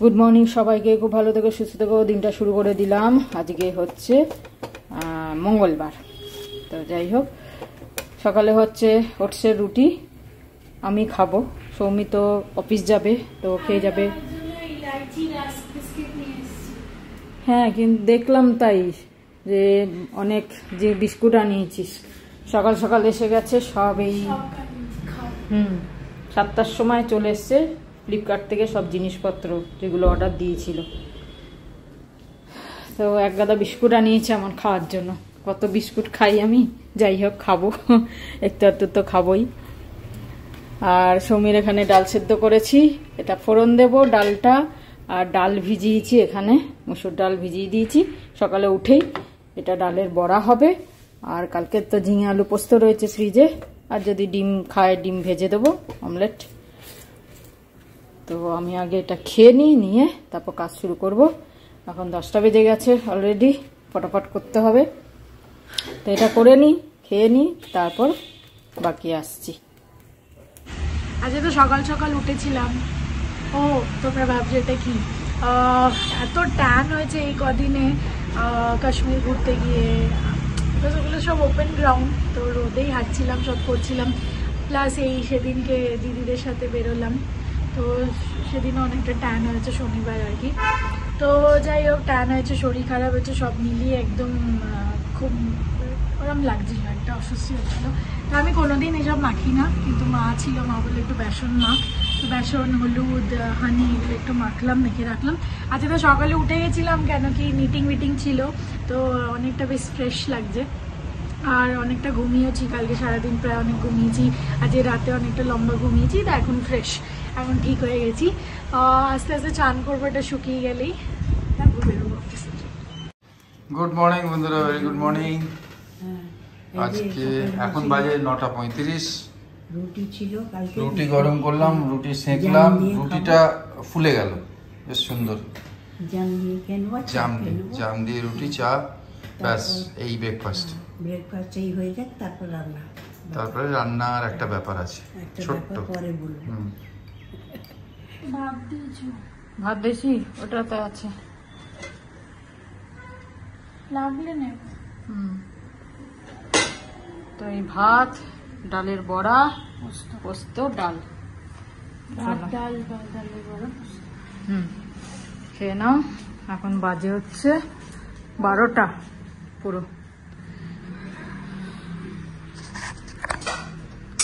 Good morning সবাইকে, খুব ভালো থেকো, সুস্থ থেকো। দিনটা শুরু করে দিলাম। আজকে হচ্ছে মঙ্গলবার। তো যাই হোক, সকালে হচ্ছে ওটসের রুটি আমি খাবো। সৌমি তো অফিস যাবে, তো খেয়ে যাবে। হ্যাঁ, কিন্তু দেখলাম তাই যে অনেক যে বিস্কুট আনিয়েছিস, সকাল সকাল এসে গেছে সব। এই 7টার সময় চলে এসছে ফ্লিপকার্ট থেকে সব জিনিসপত্র যেগুলো অর্ডার দিয়েছিল। তো এক গাদা বিস্কুট আনিয়েছে আমার খাওয়ার জন্য। কত বিস্কুট খাই আমি, যাই হোক খাবো, একটু একটু তো খাবোই। আর সৌমির এখানে ডাল সেদ্ধ করেছি, এটা ফোড়ন দেব ডালটা। আর ডাল ভিজিয়েছি, এখানে মসুর ডাল ভিজিয়ে দিয়েছি সকালে উঠেই। এটা ডালের বড়া হবে। আর কালকের তো ঝিঙে আলু পোস্ত রয়েছে ফ্রিজে। আর যদি ডিম খায় ডিম ভেজে দেবো, অমলেট। তো আমি আগে এটা খেয়ে নিয়ে তারপর কাজ শুরু করব। এখন 10টা বেজে গেছে অলরেডি, ফটাফট করতে হবে। তো এটা করে নিই, খেয়ে নিই, তারপর বাকি আসছি। আজকে তো সকাল সকাল উঠেছিলাম। ও তোমরা ভাবছো এটা কি, এত ট্যান হয়েছে এই কদিনে কাশ্মীর ঘুরতে গিয়ে। ওগুলো সব ওপেন গ্রাউন্ড, তো রোদেই হাঁটছিলাম, সব করছিলাম। প্লাস সেদিনকে দিদিদের সাথে বেরোলাম, তো সেদিনও অনেকটা ট্যান হয়েছে শনিবার আর কি। তো যাই হোক, ট্যান হয়েছে, শরীর খারাপ হয়েছে, সব মিলিয়ে একদম খুব ওরম লাগছিল, একটা অস্বস্তি হচ্ছিল। তো আমি কোনোদিন এসব মাখি না, কিন্তু মা ছিল, মা বলে একটু বেসন মাখ। তো বেসন, হলুদ, হানি এগুলো একটু মাখলাম, মেখে রাখলাম। আজকে তো সকালে উঠে গেছিলাম, কেন কি মিটিং ছিল, তো অনেকটা বেশ ফ্রেশ লাগছে। আর অনেকটা ঘুমিয়েছি কালকে সারাদিন, প্রায় অনেক ঘুমিয়েছি। আজকে রাতে অনেকটা লম্বা ঘুমিয়েছি, তো এখন ফ্রেশ, এখন ঠিক হয়ে গেছি। আস্তে আস্তে চান করবো, এটা শুকিয়ে গেলেই তারপর বেরোবো অফিসে। গুড মর্নিং বন্ধুরা, ভেরি গুড মর্নিং। আজকে এখন বাজে 9:35। রুটি ছিল কালকে, রুটি গরম করলাম, রুটি সেঁকলাম, রুটিটা ফুলে গেল বেশ সুন্দর। জাম দিয়ে রুটি, চা, ব্যাস এই ব্রেকফাস্ট। এই হয়ে যাক, তারপরে রান্নার একটা ব্যাপার আছে ছোট্ট। পরে বলবো। ভাত দিয়েছি, ওটা তো আছে, লাগলে নেব। তো এই ভাত, ডালের বড়া, পোস্ত, ডাল। ডালের বড়া, খেয়ে নাও। এখন বাজে হচ্ছে 12টা পুরো।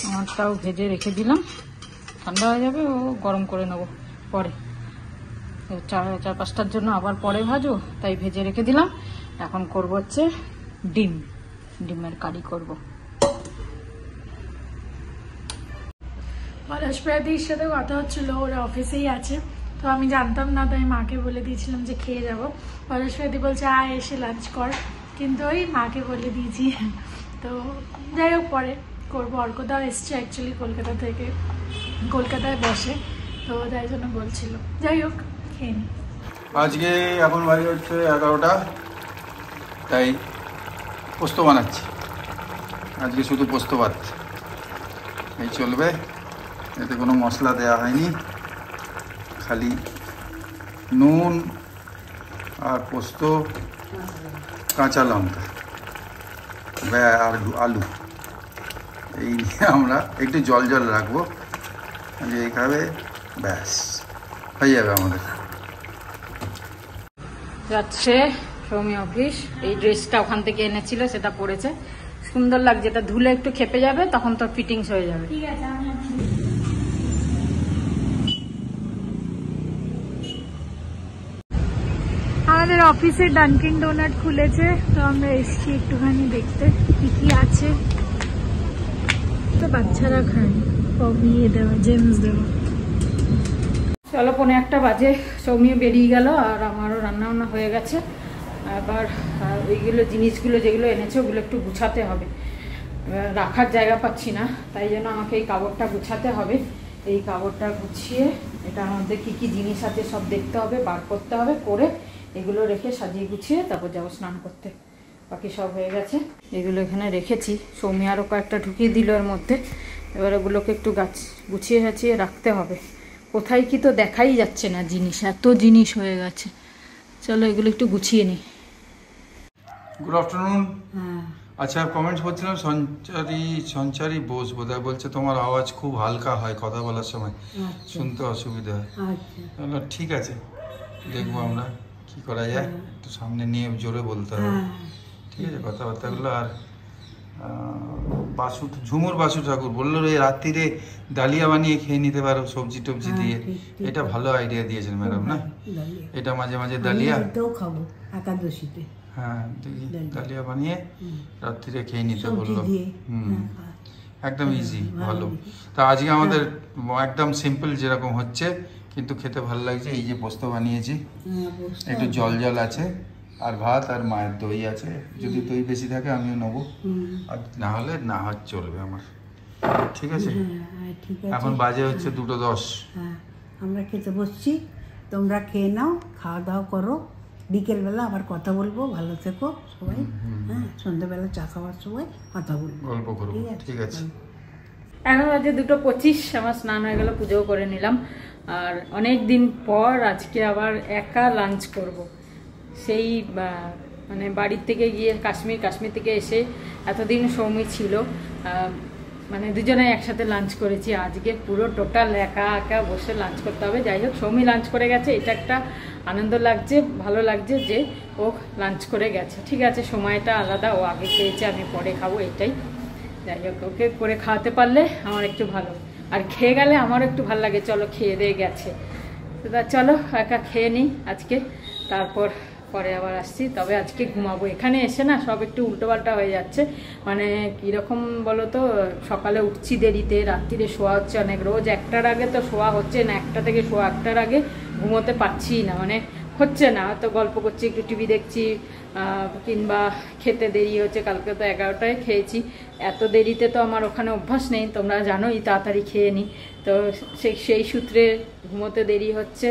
আমারটাও ভেজে রেখে দিলাম, ঠান্ডা হয়ে যাবে, ও গরম করে নেবো পরে। 4-5টার জন্য আবার পরে ভাজো, তাই ভেজে রেখে দিলাম। এখন করব হচ্ছে ডিমের কারি করব। পলাশপ্রাদির সাথে কথা হচ্ছিল, ওরা অফিসেই আছে। তো আমি জানতাম না, তাই মাকে বলে দিয়েছিলাম যে খেয়ে যাবো। পলাশপ্রাদি বলছে আয় এসে লাঞ্চ কর, কিন্তু ওই মাকে বলে দিয়েছি। তো যাই হোক, পরে করবো। অর্কদাও এসছে অ্যাকচুয়ালি কলকাতা থেকে, কলকাতায় বসে, তো তাই জন্য বলছিল। যাই হোক, খেয়ে নি। আজকে এখন বাজে হচ্ছে 11টা, তাই পোস্ত বানাচ্ছি। আজকে শুধু পোস্ত ভাত, এই চলবে। এতে কোনো মশলা দেওয়া হয়নি, খালি নুন আর পোস্ত, কাঁচা লঙ্কা আর আলু, এই নিয়ে আমরা একটু জল রাখবো, যে এইভাবে ব্যাস হয়ে যাবে আমাদের। যাচ্ছে সৌমি অফিস। এই ড্রেসটা ওখান থেকে এনেছিল, সেটা পরেছে, সুন্দর লাগছে। এটা ধুলে একটু খেপে যাবে, তখন তো ফিটিংস হয়ে যাবে। ঠিক আছে। আমাদের অফিসে ডানকিন ডোনাট খুলেছে, তো আমরা এসছি একটুখানি দেখতে কি কি আছে। তো বাচ্চারা খায়, কমিয়ে দেওয়া, জেমস দেওয়া। চলো, 1:45 বাজে, সৌমিও বেরিয়ে গেল, আর আমারও রান্না বান্না হয়ে গেছে। এবার ওইগুলো জিনিসগুলো যেগুলো এনেছে ওগুলো একটু গুছাতে হবে, রাখার জায়গা পাচ্ছি না, তাই জন্য আমাকে এই কাপড়টা গুছাতে হবে। এই কাপড়টা গুছিয়ে এটার মধ্যে কি কি জিনিস আছে সব দেখতে হবে, বার করতে হবে, করে এগুলো রেখে সাজিয়ে গুছিয়ে তারপর যাবো স্নান করতে। বাকি সব হয়ে গেছে, এগুলো এখানে রেখেছি। সৌমি আরও কয়েকটা ঢুকিয়ে দিল এর মধ্যে। এবার ওগুলোকে একটু গুছিয়ে রাখতে হবে, কোথায় কি তো দেখাই যাচ্ছে না জিনিস, এত জিনিস হয়ে গেছে। চলো এগুলো একটু গুছিয়ে নিই। Good afternoon. হ্যাঁ আচ্ছা, কমেন্টস করছিলাম, সঞ্চারী বোস বোধহয় বলছে তোমার আওয়াজ খুব হালকা হয় কথা বলার সময়, আচ্ছা শুনতে অসুবিধা হয়। আচ্ছা বললাম, ঠিক আছে, দেখবো আমরা কি করা যায়, একটু সামনে নিয়ে জোরে বলতে হবে, হ্যাঁ ঠিক আছে কথাবার্তাগুলো। আর ঝুমুর বাসু ঠাকুর বললো এই রাত্রিরে ডালিয়া বানিয়ে খেয়ে নিতে পারো সবজি টবজি দিয়ে, ঠিক, ঠিক। এটা ভালো আইডিয়া দিয়েছেন ম্যাডাম না? ডালিয়া। এটা মাঝে মাঝে আমি ডালিয়া, এটাও খাবো একাদশীতে। হ্যাঁ দেখি ডালিয়া। ডালিয়া বানিয়ে রাত্রিরে খেয়ে নিতে সবজি বললো। দিয়ে। হুম, হ্যাঁ, একদম ইজি, ভালো। ভালো। তা আজকে আমাদের একদম সিম্পল যেরকম হচ্ছে, কিন্তু খেতে ভালো লাগছে। এই যে পোস্ত বানিয়েছি, হ্যাঁ, বসতে একটু হবে। জল জল আছে, আর ভাত আর মায়ের দই আছে, যদি দই বেশি থাকে আমিও নেবো, হুম, আর না হলে না হয় চলবে আমার, ঠিক আছে? হ্যাঁ, ঠিক আছে। এখন বাজে হচ্ছে 2:10। হ্যাঁ, আমরা খেতে বসছি, তোমরা খেয়ে নাও, খাওয়া দাওয়া করো, বিকেলবেলা আবার কথা বলবো। ভালো থেকো সবাই। হ্যাঁ, সন্ধ্যাবেলা চা খাওয়ার সময় কথা বলবো, গল্প করবো, ঠিক আছে? এখন বাজে 2:25, আমার স্নান হয়ে গেল, পুজোও করে নিলাম। আর অনেক দিন পর আজকে আবার একা লাঞ্চ করব। সেই মানে বাড়ির থেকে গিয়ে কাশ্মীর থেকে এসে এতদিন সৌমি ছিল, মানে দুজনে একসাথে লাঞ্চ করেছি। আজকে পুরো টোটাল একা একা বসে লাঞ্চ করতে হবে। যাই হোক, সৌমি লাঞ্চ করে গেছে, এটা একটা আনন্দ লাগছে, ভালো লাগছে যে ও লাঞ্চ করে গেছে। ঠিক আছে, সময়টা আলাদা, ও আগে খেয়েছে, আমি পরে খাবো, এটাই। যাই হোক, ওকে করে খাওয়াতে পারলে আমার একটু ভালো, আর খেয়ে গেলে আমারও একটু ভালো লাগে। চলো খেয়ে দিয়ে গেছে, তো চলো একা খেয়ে নিই আজকে, তারপর পরে আবার আসছি। তবে আজকে ঘুমাবো। এখানে এসে না সব একটু উল্টোপাল্টা হয়ে যাচ্ছে, মানে কীরকম বলো তো, সকালে উঠছি দেরিতে, রাত্রিরে শোয়া হচ্ছে অনেক, রোজ 1টার আগে তো শোয়া হচ্ছে না, 1টা থেকে 1টার আগে ঘুমোতে পারছি না, মানে হচ্ছে না। হয়তো গল্প করছি, একটু টিভি দেখছি, কিংবা খেতে দেরি হচ্ছে। কালকে তো 11টায় খেয়েছি, এত দেরিতে তো আমার ওখানে অভ্যাস নেই, তোমরা জানোই, তাড়াতাড়ি খেয়ে নিই। তো সেই সূত্রে ঘুমোতে দেরি হচ্ছে,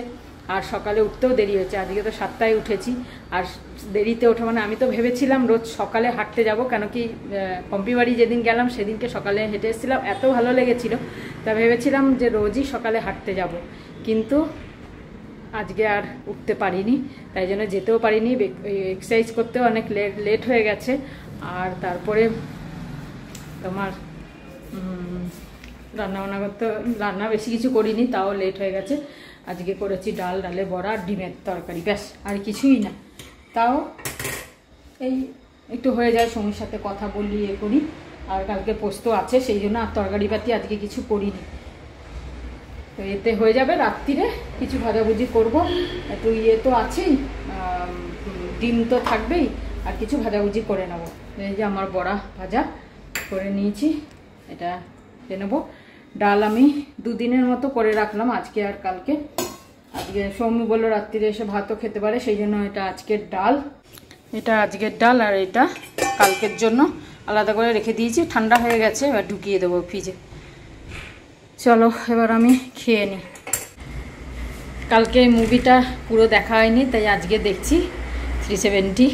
আর সকালে উঠতেও দেরি হচ্ছে। আজকে তো 7টায় উঠেছি, আর দেরিতে ওঠা মানে আমি তো ভেবেছিলাম রোজ সকালে হাঁটতে যাব, কেন কি পম্পি বাড়ি যেদিন গেলাম সেদিনকে সকালে হেঁটে এসেছিলাম, এত ভালো লেগেছিল, তা ভেবেছিলাম যে রোজই সকালে হাঁটতে যাব, কিন্তু আজকে আর উঠতে পারিনি, তাই জন্য যেতেও পারিনি। এক্সারসাইজ করতেও অনেক লেট হয়ে গেছে। আর তারপরে তোমার রান্নাবান্না করতে, রান্না বেশি কিছু করিনি, তাও লেট হয়ে গেছে। আজকে করেছি ডালে বড়া আর ডিমের তরকারি, ব্যাস, আর কিছুই না। তাও এই একটু হয়ে যায়, সঙ্গীর সাথে কথা বলি, এ করি। আর কালকে পোস্ত আছে, সেই জন্য আর তরকারি পাতি আজকে কিছু করিনি। তো এতে হয়ে যাবে। রাত্রিরে কিছু ভাজাভুজি করব, একটু ইয়ে তো আছেই, ডিম তো থাকবেই, আর কিছু ভাজাভুজি করে নেবো। এই যে আমার বড়া ভাজা করে নিয়েছি, এটা খেয়ে নেবো। ডাল আমি 2 দিনের মতো করে রাখলাম, আজকে আর কালকে। আজকে সৌমি বললো রাত্রিরে এসে ভাতও খেতে পারে, সেই জন্য এটা আজকের ডাল, এটা আজকের ডাল, আর এটা কালকের জন্য আলাদা করে রেখে দিয়েছি। ঠান্ডা হয়ে গেছে, এবার ঢুকিয়ে দেবো ফ্রিজে। চলো এবার আমি খেয়ে নিই। কালকে মুভিটা পুরো দেখা হয়নি, তাই আজকে দেখছি 370।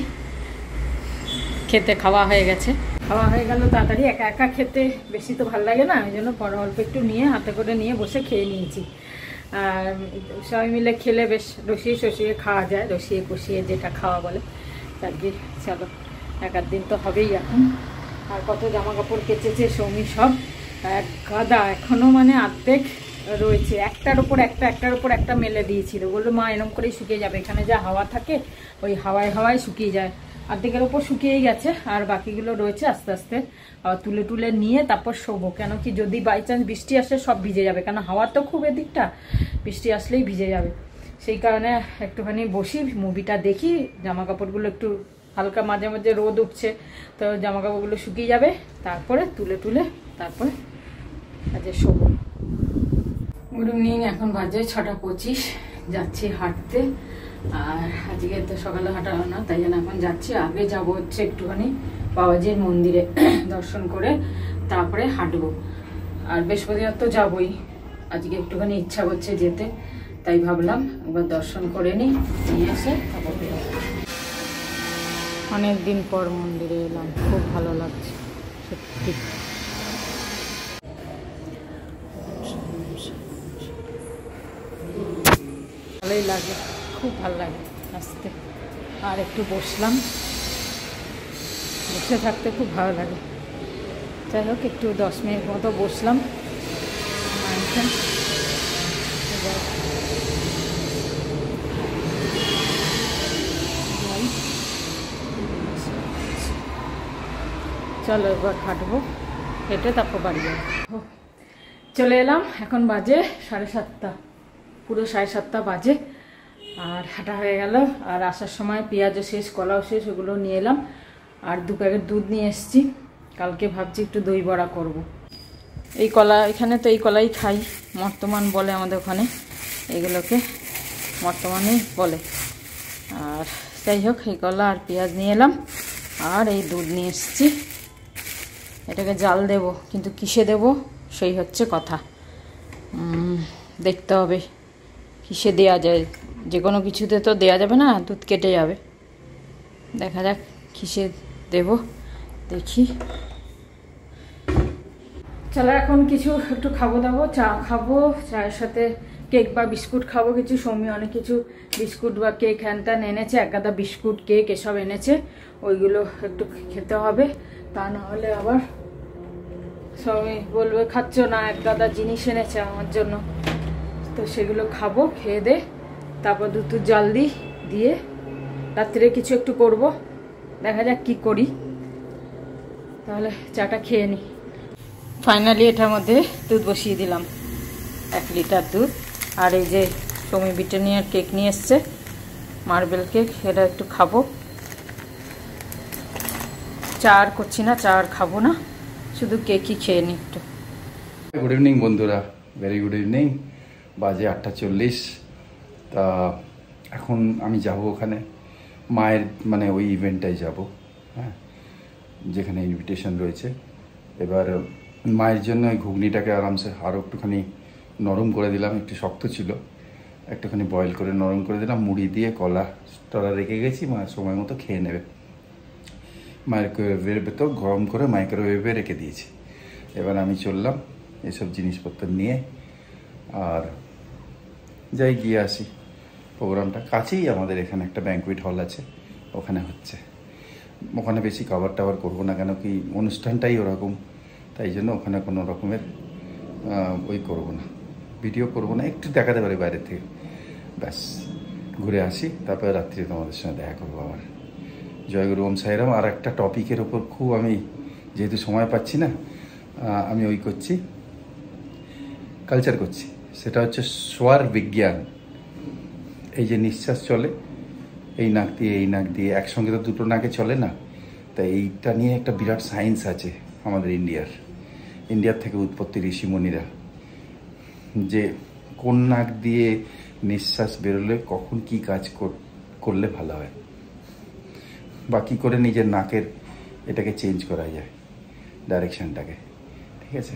খেতে খাওয়া হয়ে গেছে, খাওয়া হয়ে গেল তাড়াতাড়ি। একা একা খেতে বেশি তো ভালো লাগে না, ওই জন্য বড় অল্প একটু নিয়ে হাতে করে নিয়ে বসে খেয়ে নিয়েছি। আর সবাই মিলে খেলে বেশ রসিয়ে খাওয়া যায়, রসিয়ে কষিয়ে যেটা খাওয়া বলে। তারপরে চলো, 1 দিন তো হবেই এখন। আর কত জামা কাপড় কেচেছে সৌমি, সব এক গাদা, এখনো মানে অর্ধেক রয়েছে, একটার উপর একটা মেলে দিয়েছিল। বললো মা এরকম করেই শুকিয়ে যাবে, এখানে যা হাওয়া থাকে ওই হাওয়ায় শুকিয়ে যায়। অর্ধেকের ওপর শুকিয়েই গেছে, আর বাকিগুলো রয়েছে। আস্তে আস্তে তুলে নিয়ে তারপর শোবো, কেন কি যদি বাই চান্স বৃষ্টি আসলে সব ভিজে যাবে, কেন হাওয়া তো খুব এদিকটা, বৃষ্টি আসলেই ভিজে যাবে। সেই কারণে একটুখানি বসি, মুভিটা দেখি, জামা কাপড়গুলো একটু হালকা, মাঝে মাঝে রোদ উঠছে, তো জামা কাপড়গুলো শুকিয়ে যাবে, তারপরে তুলে তারপরে আজকে শোবো। গুড ইভিনিং, এখন বাজে 6:25, যাচ্ছি হাঁটতে। আর আজকে তো সকালে হাঁটা হয় না, তাই জন্য এখন যাচ্ছি। আগে যাবো হচ্ছে একটুখানি বাবাজির মন্দিরে দর্শন করে তারপরে হাঁটবো। আর বৃহস্পতিবার তো যাবোই, আজকে একটুখানি ইচ্ছা করছে যেতে, তাই ভাবলাম একবার দর্শন করে নিয়ে এসে তারপর অনেকদিন পর মন্দিরে এলাম, খুব ভালো লাগছে সত্যি। ভালোই লাগে, খুব ভালো লাগে আসতে। আর একটু বসলাম, বসে থাকতে খুব ভালো লাগে। যাই হোক, একটু 10 মিনিট মতো বসলাম। চলো এবার হাঁটবো, হেঁটে তারপর বাড়ি যাবো। চলে এলাম, এখন বাজে 7:30, পুরো 7:30 বাজে। আর হাঁটা হয়ে গেল। আর আসার সময় পেঁয়াজও শেষ, কলাও শেষ, ওগুলো নিয়ে এলাম। আর 2 প্যাকেট দুধ নিয়ে এসেছি। কালকে ভাবছি একটু দই বড়া করব। এই কলা, এখানে তো এই কলাই খাই, বর্তমান বলে আমাদের ওখানে, এগুলোকে বর্তমানে বলে। আর যাই হোক, এই কলা আর পেঁয়াজ নিয়ে এলাম, আর এই দুধ নিয়ে এসেছি। এটাকে জাল দেব, কিন্তু কিসে দেব সেই হচ্ছে কথা। দেখতে হবে কিসে দেয়া যায়, যে কোনো কিছুতে তো দেয়া যাবে না, দুধ কেটে যাবে। দেখা যাক কিসে দেব, দেখি। চলো এখন কিছু একটু খাবো দাবো, চা খাবো, চায়ের সাথে কেক বা বিস্কুট খাবো কিছু। সৌমি অনেক কিছু বিস্কুট বা কেক হ্যান ত্যান এনেছে, এক গাদা বিস্কুট কেক এসব এনেছে, ওইগুলো একটু খেতে হবে। তা না হলে আবার সৌমি বলবে খাচ্ছ না, এক গাদা জিনিস এনেছে আমার জন্য। তো সেগুলো খাবো, খেয়ে দে তারপর দুধ জাল দিয়ে রাত্রে কিছু একটু করব, দেখা যাক কি করি। তাহলে চাটা খেয়ে নিই। ফাইনালি এটার মধ্যে দুধ বসিয়ে দিলাম, 1 লিটার দুধ। আর এই যে সৌমি ব্রিটানিয়ার কেক নিয়ে এসছে, মার্বেল কেক, এটা একটু খাবো। চা আর করছি না, চা আর খাবো না, শুধু কেকই খেয়ে নিই একটু। গুড ইভিনিং বন্ধুরা, ভেরি গুড ইভিনিং। বাজে 8:40। তা এখন আমি যাব ওখানে মায়ের, মানে ওই ইভেন্টটাই যাব, হ্যাঁ, যেখানে ইনভিটেশন রয়েছে। এবার মায়ের জন্য ওই ঘুগনিটাকে আরামসে আরও একটুখানি নরম করে দিলাম, একটু শক্ত ছিল, একটুখানি বয়েল করে নরম করে দিলাম, মুড়ি দিয়ে কলা টলা রেখে গেছি, মায়ের সময় মতো খেয়ে নেবে। মাইক্রোওয়েভের ভেতর গরম করে মাইক্রোওয়েভে রেখে দিয়েছি। এবার আমি চললাম এসব জিনিসপত্র নিয়ে, আর যাই গিয়ে আসি। প্রোগ্রামটা কাছেই, আমাদের এখানে একটা ব্যাঙ্কুয়েট হল আছে, ওখানে হচ্ছে। ওখানে বেশি কভার টাভার করবো না, কেন কি অনুষ্ঠানটাই ওরকম, তাই জন্য ওখানে কোনো রকমের ওই করবো না, ভিডিও করবো না, একটু দেখাতে পারি বাইরে থেকে, ব্যাস ঘুরে আসি। তারপরে রাত্রে তোমাদের সঙ্গে দেখা করবো আবার। জয়গুরু ওম সাইরাম। আর একটা টপিকের ওপর খুব আমি, যেহেতু সময় পাচ্ছি না, আমি ওই করছি, কালচার করছি, সেটা হচ্ছে স্বর বিজ্ঞান। এই যে নিঃশ্বাস চলে এই নাক দিয়ে এই নাক দিয়ে, একসঙ্গে তো দুটো নাকে চলে না, তাই এইটা নিয়ে একটা বিরাট সায়েন্স আছে আমাদের ইন্ডিয়ার থেকে উৎপত্তি ঋষিমণিরা, যে কোন নাক দিয়ে নিঃশ্বাস বেরোলে কখন কি কাজ করলে ভালো হয়, বা কী করে নিজের নাকের এটাকে চেঞ্জ করা যায়, ডাইরেকশানটাকে, ঠিক আছে,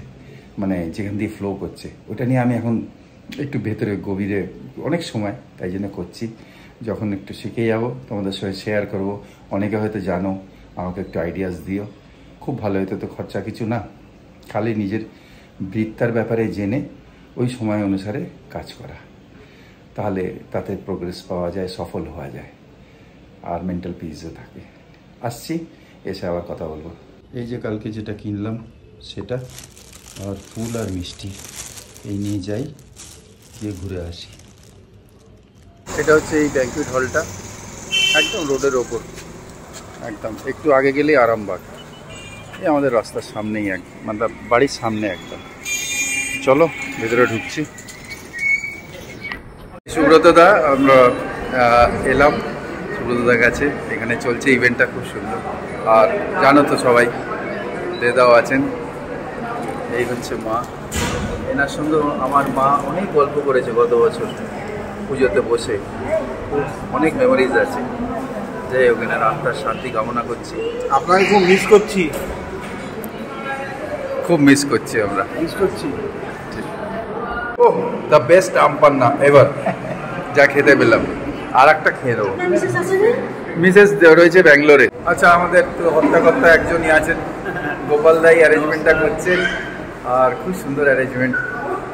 মানে যেখান দিয়ে ফ্লো করছে, ওটা নিয়ে আমি এখন একটু ভেতরে গভীরে অনেক সময়, তাই জন্য করছি। যখন একটু শিখে যাবো তোমাদের সঙ্গে শেয়ার করব। অনেকে হয়তো জানো, আমাকে একটু আইডিয়াস দিও, খুব ভালো হতো। তো খরচা কিছু না, খালি নিজের বৃত্তার ব্যাপারে জেনে ওই সময় অনুসারে কাজ করা, তাহলে তাতে প্রোগ্রেস পাওয়া যায়, সফল হওয়া যায়, আর মেন্টাল পিসও থাকে। আসছি, এসে আবার কথা বলবো। এই যে কালকে যেটা কিনলাম সেটা, আর ফুল আর মিষ্টি এই নিয়ে যাই, গিয়ে ঘুরে আসি। এটা হচ্ছে এই ব্যাঙ্কুয়েট হলটা, একদম রোডের ওপর, একদম একটু আগে গেলেই আরামবাগ। এই আমাদের রাস্তার সামনেই, মানে বাড়ির সামনে একদম। চলো ভেতরে ঢুকছি। সুব্রত দা, আমরা এলাম সুব্রত দা কাছে, এখানে চলছে ইভেন্টটা, খুব সুন্দর। আর জানো তো সবাই, দেদাও আছেন, এই হচ্ছে মা। এনার সঙ্গে আমার মা অনেক গল্প করেছে গত বছর পুজোতে বসে, খুব অনেক মেমোরিজ আছে। যাই হোক, এনার আত্মার শান্তি কামনা করছি। আপনাকে খুব মিস করছি, খুব মিস করছি আমরা, মিস করছি। ও দ্য বেস্ট আমপান্না এভার, যা খেতে পেলাম। আর একটা খেয়ে দেবো। মিসেস রয়েছে ব্যাঙ্গালোরে। আচ্ছা, আমাদের তো হত্যাকর্তা একজনই আছেন, গোপাল দাই অ্যারেঞ্জমেন্টটা করছেন, আর খুব সুন্দর অ্যারেঞ্জমেন্ট,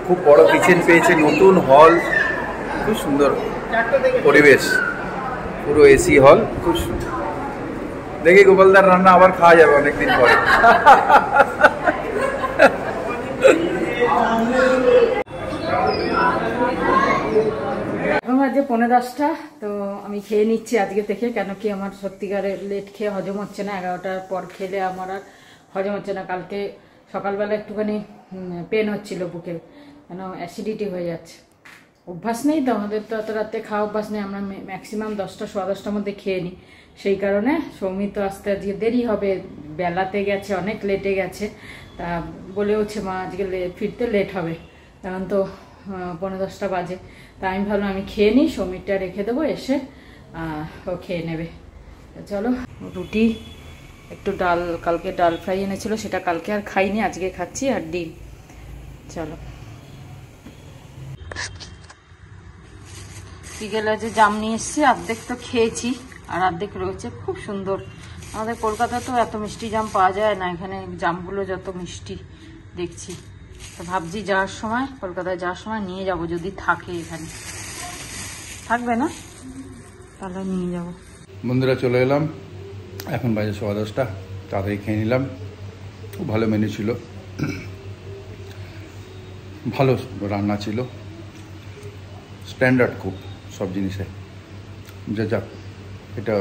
খুব বড় কিচেন পেয়েছে, নতুন হল, খুব সুন্দর পরিবেশ পুরো এসি হল, খুব সুন্দর। দেখি গোপালদার রান্না আবার খাওয়া যাবে অনেকদিন পরে। এখন বাজে 10:45, তো আমি খেয়ে নিচ্ছি আজকে থেকে, কেন কি আমার সত্যিকারের লেট খেয়ে হজম হচ্ছে না। 11টার পর খেলে আমার আর হজম হচ্ছে না। কালকে সকালবেলা একটুখানি পেন হচ্ছিল বুকে, কেন অ্যাসিডিটি হয়ে যাচ্ছে। অভ্যাস নেই তো আমাদের, তো এত রাতে খাওয়া অভ্যাস নেই। আমরা ম্যাক্সিমাম 10টা 10:15টার মধ্যে খেয়ে নিই। সেই কারণে সৌমিত আসতে আজকে দেরি হবে, বেলাতে গেছে, অনেক লেটে গেছে। তা বলেওছে মা আজকে ফিরতে লেট হবে, কারণ তো 10:45 বাজে। তা আমি ভাবলাম আমি খেয়ে নিই, সৌমিতটা রেখে দেবো, এসে ও খেয়ে নেবে। চলো, রুটি একটু ডাল, কালকে ডাল ফ্রাই এনেছিল, সেটা কালকে আর খাইনি, আজকে খাচ্ছি, আর ডিম। চলো, বিকেলে যে জাম নিয়ে এসছি, অর্ধেক তো খেয়েছি আর অর্ধেক রয়েছে। খুব সুন্দর। আমাদের কলকাতা তো এত মিষ্টি জাম পাওয়া যায় না, এখানে জামগুলো যত মিষ্টি দেখছি। তো ভাবছি যাওয়ার সময়, কলকাতায় যাওয়ার সময় নিয়ে যাব, যদি থাকে। এখানে থাকবে না তাহলে নিয়ে যাব। বন্ধুরা চলে এলাম, এখন বাজে 10:15, তাড়াতাড়ি খেয়ে নিলাম। খুব ভালো মেনু ছিল, ভালো রান্না ছিল, স্ট্যান্ডার্ড খুব সব জিনিসে। যাক, এটা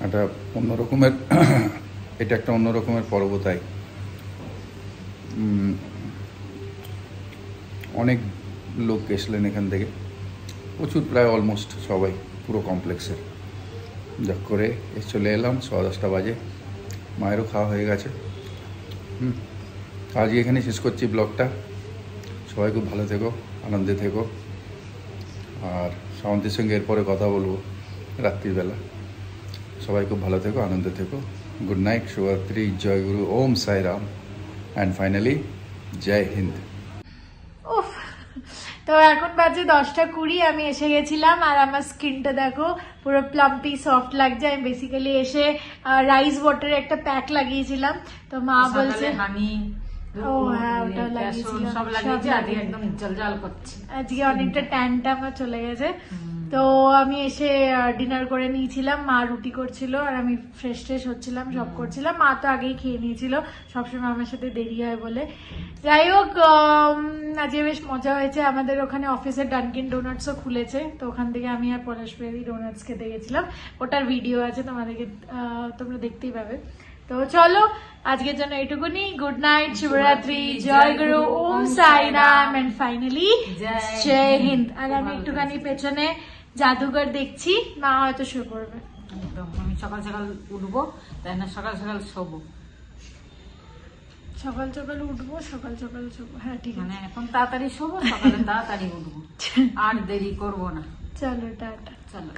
একটা অন্যরকমের এটা একটা অন্যরকমের পর্ব। তাই অনেক লোক এসলেন এখান থেকে, প্রচুর, প্রায় অলমোস্ট সবাই, পুরো কমপ্লেক্সের। যাক করে চলে এলাম, 10:15 বাজে, মায়েরও খাওয়া হয়ে গেছে। আজকে এখানে শেষ করছি ব্লগটা। সবাই খুব ভালো থেকো, আনন্দে থেকো, আর শান্তির সঙ্গে এরপরে কথা বলবো রাত্রিবেলা। সবাই খুব ভালো থেকো, আনন্দে থেকো। গুড নাইট, শুভরাত্রি, জয় গুরু, ওম সাই রাম, অ্যান্ড ফাইনালি জয় হিন্দ। তো এখন বাজে 10:20, আমি এসে গেছিলাম, আর আমার স্কিনটা দেখো পুরো প্লাম্পি সফট লাগছে। আমি বেসিক্যালি এসে রাইস ওয়াটারে একটা প্যাক লাগিয়েছিলাম, তো মা বলছে ও হ্যাঁ ওটাও লাগিয়েছিলাম, সব লাগিয়েছি। আজকে একদম জলজল করছে, আজকে অনেকটা ট্যানটা আমার চলে গেছে। তো আমি এসে ডিনার করে নিয়েছিলাম, মা রুটি করছিল আর আমি ফ্রেশ ট্রেশ হচ্ছিলাম, সব করছিলাম। মা তো আগেই খেয়ে নিয়েছিল, সবসময় আমার সাথে দেরি হয় বলে। যাই হোক, আজকে বেশ মজা হয়েছে। আমাদের ওখানে অফিসে ডানকিন ডোনাটসও খুলেছে, তো ওখান থেকে আমি আর পলাশবাড়ি ডোনাটস খেতে গেছিলাম। ওটার ভিডিও আছে, তোমাদেরকে তোমরা দেখতেই পাবে। তো চলো, আজকের জন্য এটুকুনি। গুড নাইট, শুভরাত্রি, জয় গুরু, ওম সাই রাম, এন্ড ফাইনালি জয় হিন্দ। আর আমি একটুখানি পেছনে জাদুঘর দেখছি, মা হয়তো শুয়ে পড়বে। আমি সকাল সকাল উঠবো, তাই না? সকাল সকাল শোবো, সকাল সকাল উঠবো, সকাল সকাল শোবো। হ্যাঁ ঠিক আছে, এখন তাড়াতাড়ি শোবো, সকালে তাড়াতাড়ি উঠবো, আর দেরি করবো না। চলো টাটা। চলো।